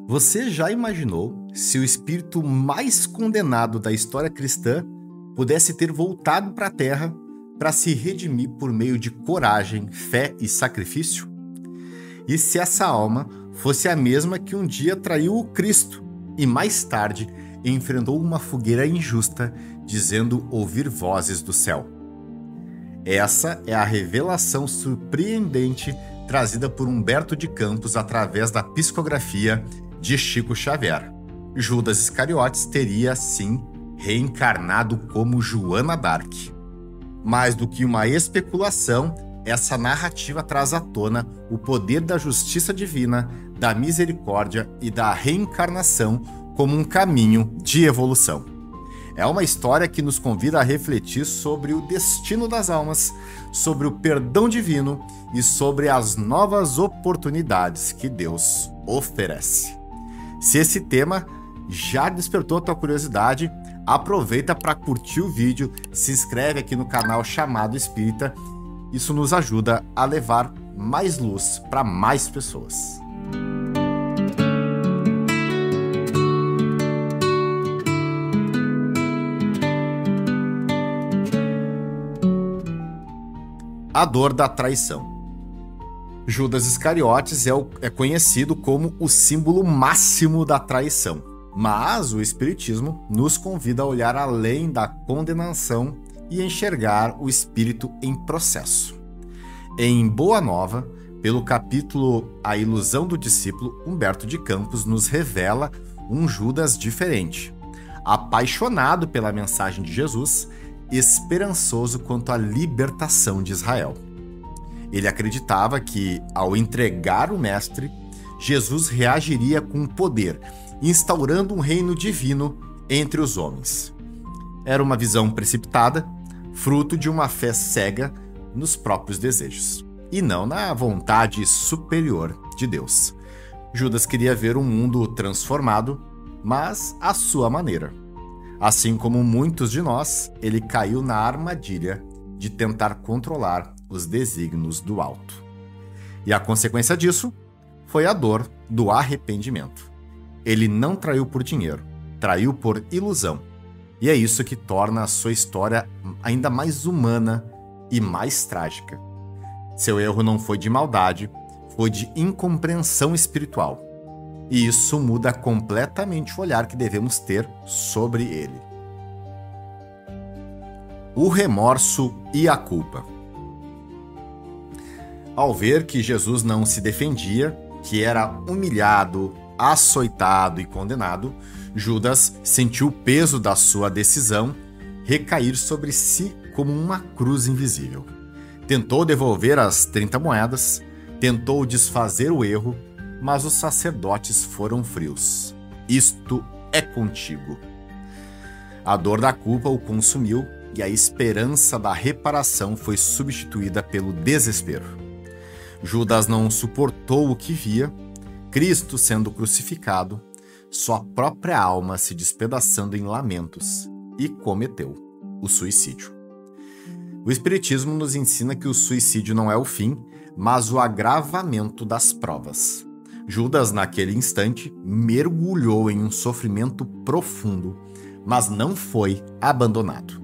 Você já imaginou se o espírito mais condenado da história cristã pudesse ter voltado para a Terra para se redimir por meio de coragem, fé e sacrifício? E se essa alma fosse a mesma que um dia traiu o Cristo e mais tarde enfrentou uma fogueira injusta, dizendo ouvir vozes do céu? Essa é a revelação surpreendente trazida por Humberto de Campos através da psicografia de Chico Xavier. Judas Iscariotes teria, sim, reencarnado como Joana d'Arc. Mais do que uma especulação, essa narrativa traz à tona o poder da justiça divina, da misericórdia e da reencarnação como um caminho de evolução. É uma história que nos convida a refletir sobre o destino das almas, sobre o perdão divino e sobre as novas oportunidades que Deus oferece. Se esse tema já despertou a tua curiosidade, aproveita para curtir o vídeo, se inscreve aqui no canal Chamado Espírita. Isso nos ajuda a levar mais luz para mais pessoas. A dor da traição. Judas Iscariotes é conhecido como o símbolo máximo da traição, mas o Espiritismo nos convida a olhar além da condenação e enxergar o espírito em processo. Em Boa Nova, pelo capítulo A Ilusão do Discípulo, Humberto de Campos nos revela um Judas diferente, apaixonado pela mensagem de Jesus, esperançoso quanto à libertação de Israel. Ele acreditava que, ao entregar o Mestre, Jesus reagiria com poder, instaurando um reino divino entre os homens. Era uma visão precipitada, fruto de uma fé cega nos próprios desejos, e não na vontade superior de Deus. Judas queria ver um mundo transformado, mas à sua maneira. Assim como muitos de nós, ele caiu na armadilha de tentar controlar os desígnios do alto. E a consequência disso foi a dor do arrependimento. Ele não traiu por dinheiro, traiu por ilusão. E é isso que torna a sua história ainda mais humana e mais trágica. Seu erro não foi de maldade, foi de incompreensão espiritual. E isso muda completamente o olhar que devemos ter sobre ele. O remorso e a culpa. Ao ver que Jesus não se defendia, que era humilhado, açoitado e condenado, Judas sentiu o peso da sua decisão recair sobre si como uma cruz invisível. Tentou devolver as 30 moedas, tentou desfazer o erro, mas os sacerdotes foram frios. Isto é contigo. A dor da culpa o consumiu e a esperança da reparação foi substituída pelo desespero. Judas não suportou o que via, Cristo sendo crucificado, sua própria alma se despedaçando em lamentos, e cometeu o suicídio. O Espiritismo nos ensina que o suicídio não é o fim, mas o agravamento das provas. Judas, naquele instante, mergulhou em um sofrimento profundo, mas não foi abandonado.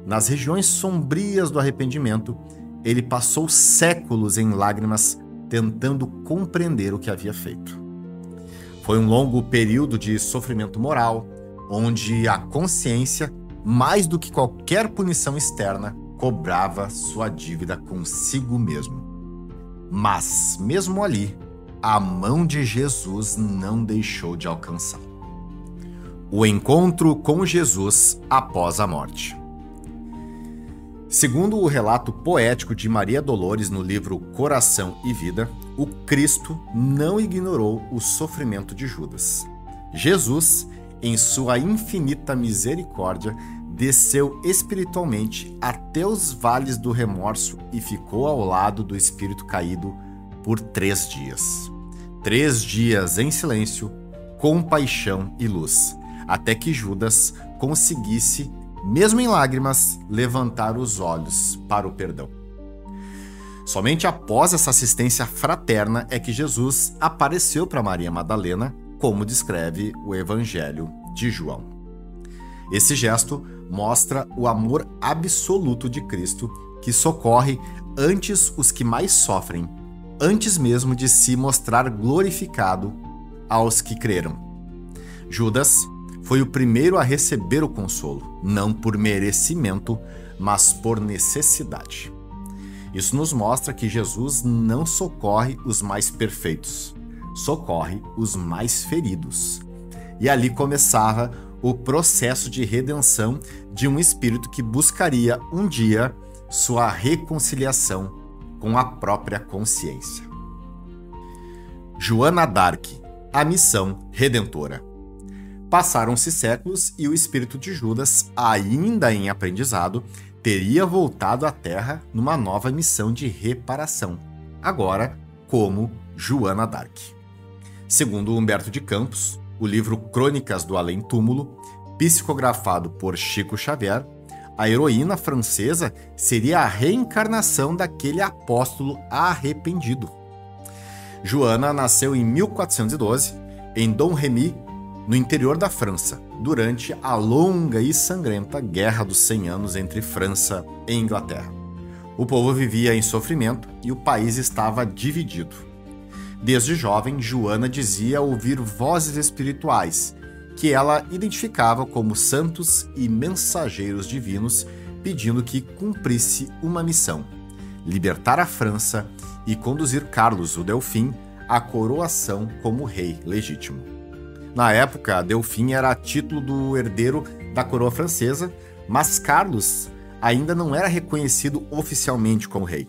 Nas regiões sombrias do arrependimento, ele passou séculos em lágrimas tentando compreender o que havia feito. Foi um longo período de sofrimento moral, onde a consciência, mais do que qualquer punição externa, cobrava sua dívida consigo mesmo. Mas, mesmo ali, a mão de Jesus não deixou de alcançá-lo. O encontro com Jesus após a morte. Segundo o relato poético de Maria Dolores no livro Coração e Vida, o Cristo não ignorou o sofrimento de Judas. Jesus, em sua infinita misericórdia, desceu espiritualmente até os vales do remorso e ficou ao lado do espírito caído por 3 dias. 3 dias em silêncio, compaixão e luz, até que Judas conseguisse, mesmo em lágrimas, levantar os olhos para o perdão. Somente após essa assistência fraterna é que Jesus apareceu para Maria Madalena como descreve o Evangelho de João. Esse gesto mostra o amor absoluto de Cristo, que socorre antes os que mais sofrem, antes mesmo de se mostrar glorificado aos que creram. Judas foi o primeiro a receber o consolo, não por merecimento, mas por necessidade. Isso nos mostra que Jesus não socorre os mais perfeitos, socorre os mais feridos. E ali começava o processo de redenção de um espírito que buscaria um dia sua reconciliação com a própria consciência. Joana d'Arc, a missão redentora. Passaram-se séculos e o espírito de Judas, ainda em aprendizado, teria voltado à Terra numa nova missão de reparação, agora como Joana d'Arc. Segundo Humberto de Campos, o livro Crônicas do Além-Túmulo, psicografado por Chico Xavier, a heroína francesa seria a reencarnação daquele apóstolo arrependido. Joana nasceu em 1412, em Domremy, no interior da França, durante a longa e sangrenta Guerra dos 100 Anos entre França e Inglaterra. O povo vivia em sofrimento e o país estava dividido. Desde jovem, Joana dizia ouvir vozes espirituais, que ela identificava como santos e mensageiros divinos, pedindo que cumprisse uma missão: libertar a França e conduzir Carlos, o Delfim, à coroação como rei legítimo. Na época, Delfim era título do herdeiro da coroa francesa, mas Carlos ainda não era reconhecido oficialmente como rei.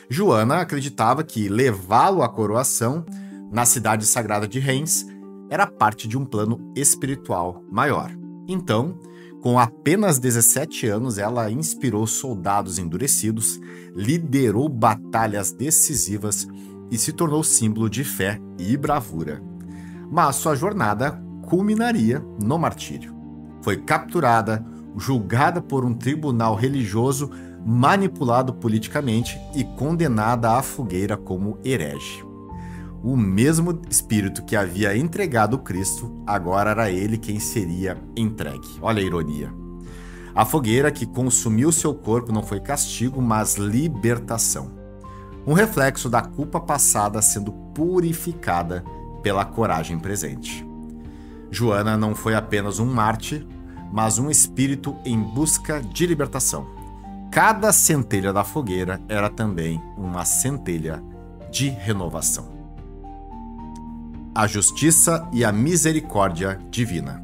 Joana acreditava que levá-lo à coroação na cidade sagrada de Reims era parte de um plano espiritual maior. Então, com apenas 17 anos, ela inspirou soldados endurecidos, liderou batalhas decisivas e se tornou símbolo de fé e bravura. Mas sua jornada culminaria no martírio. Foi capturada, julgada por um tribunal religioso, manipulado politicamente e condenada à fogueira como herege. O mesmo espírito que havia entregado Cristo, agora era ele quem seria entregue. Olha a ironia. A fogueira que consumiu seu corpo não foi castigo, mas libertação. Um reflexo da culpa passada sendo purificada pela coragem presente. Joana não foi apenas um mártir, mas um espírito em busca de libertação. Cada centelha da fogueira era também uma centelha de renovação. A justiça e a misericórdia divina.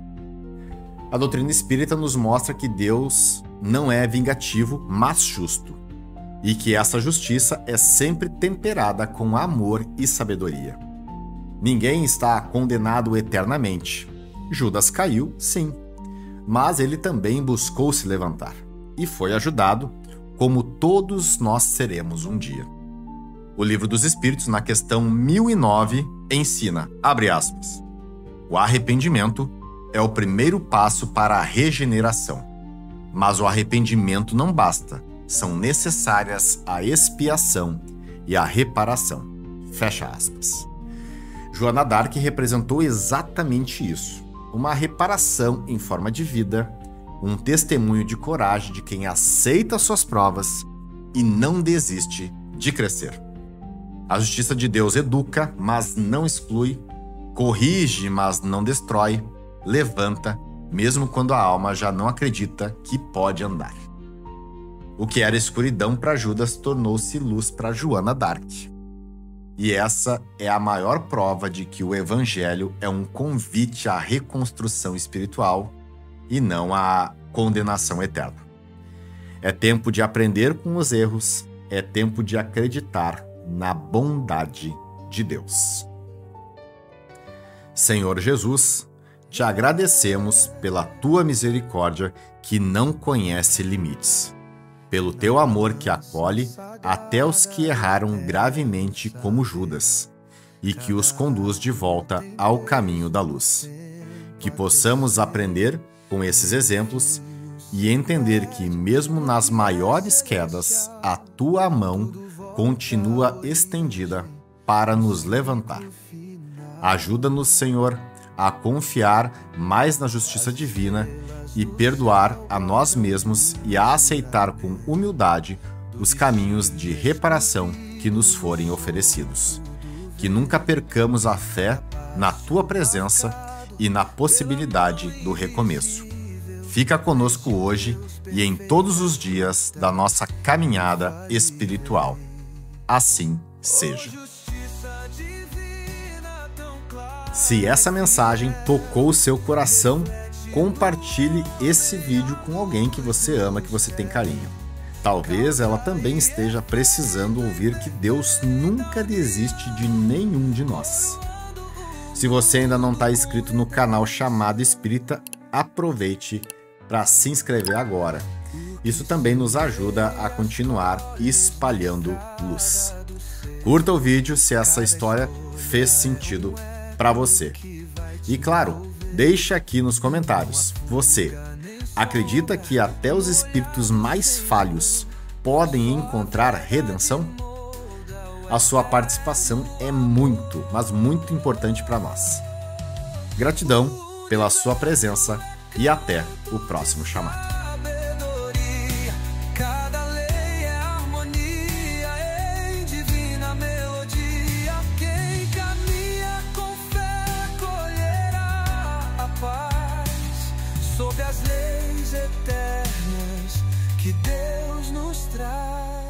A doutrina espírita nos mostra que Deus não é vingativo, mas justo, e que essa justiça é sempre temperada com amor e sabedoria. Ninguém está condenado eternamente. Judas caiu, sim, mas ele também buscou se levantar e foi ajudado, como todos nós seremos um dia. O Livro dos Espíritos, na questão 1009, ensina, abre aspas, o arrependimento é o primeiro passo para a regeneração, mas o arrependimento não basta, são necessárias a expiação e a reparação, fecha aspas. Joana d'Arc representou exatamente isso, uma reparação em forma de vida, um testemunho de coragem de quem aceita suas provas e não desiste de crescer. A justiça de Deus educa, mas não exclui, corrige, mas não destrói, levanta, mesmo quando a alma já não acredita que pode andar. O que era escuridão para Judas tornou-se luz para Joana d'Arc. E essa é a maior prova de que o Evangelho é um convite à reconstrução espiritual e não à condenação eterna. É tempo de aprender com os erros, é tempo de acreditar na bondade de Deus. Senhor Jesus, te agradecemos pela tua misericórdia que não conhece limites, pelo teu amor que acolhe até os que erraram gravemente como Judas, e que os conduz de volta ao caminho da luz. Que possamos aprender com esses exemplos e entender que, mesmo nas maiores quedas, a tua mão continua estendida para nos levantar. Ajuda-nos, Senhor, a confiar mais na justiça divina e perdoar a nós mesmos e a aceitar com humildade os caminhos de reparação que nos forem oferecidos. Que nunca percamos a fé na tua presença e na possibilidade do recomeço. Fica conosco hoje e em todos os dias da nossa caminhada espiritual. Assim seja. Se essa mensagem tocou o seu coração, compartilhe esse vídeo com alguém que você ama, que você tem carinho. Talvez ela também esteja precisando ouvir que Deus nunca desiste de nenhum de nós. Se você ainda não está inscrito no canal Chamada Espírita, aproveite para se inscrever agora. Isso também nos ajuda a continuar espalhando luz. Curta o vídeo se essa história fez sentido para você. E claro, deixe aqui nos comentários. Você acredita que até os espíritos mais falhos podem encontrar redenção? A sua participação é muito, mas muito importante para nós. Gratidão pela sua presença e até o próximo chamado. Sob as leis eternas que Deus nos traz.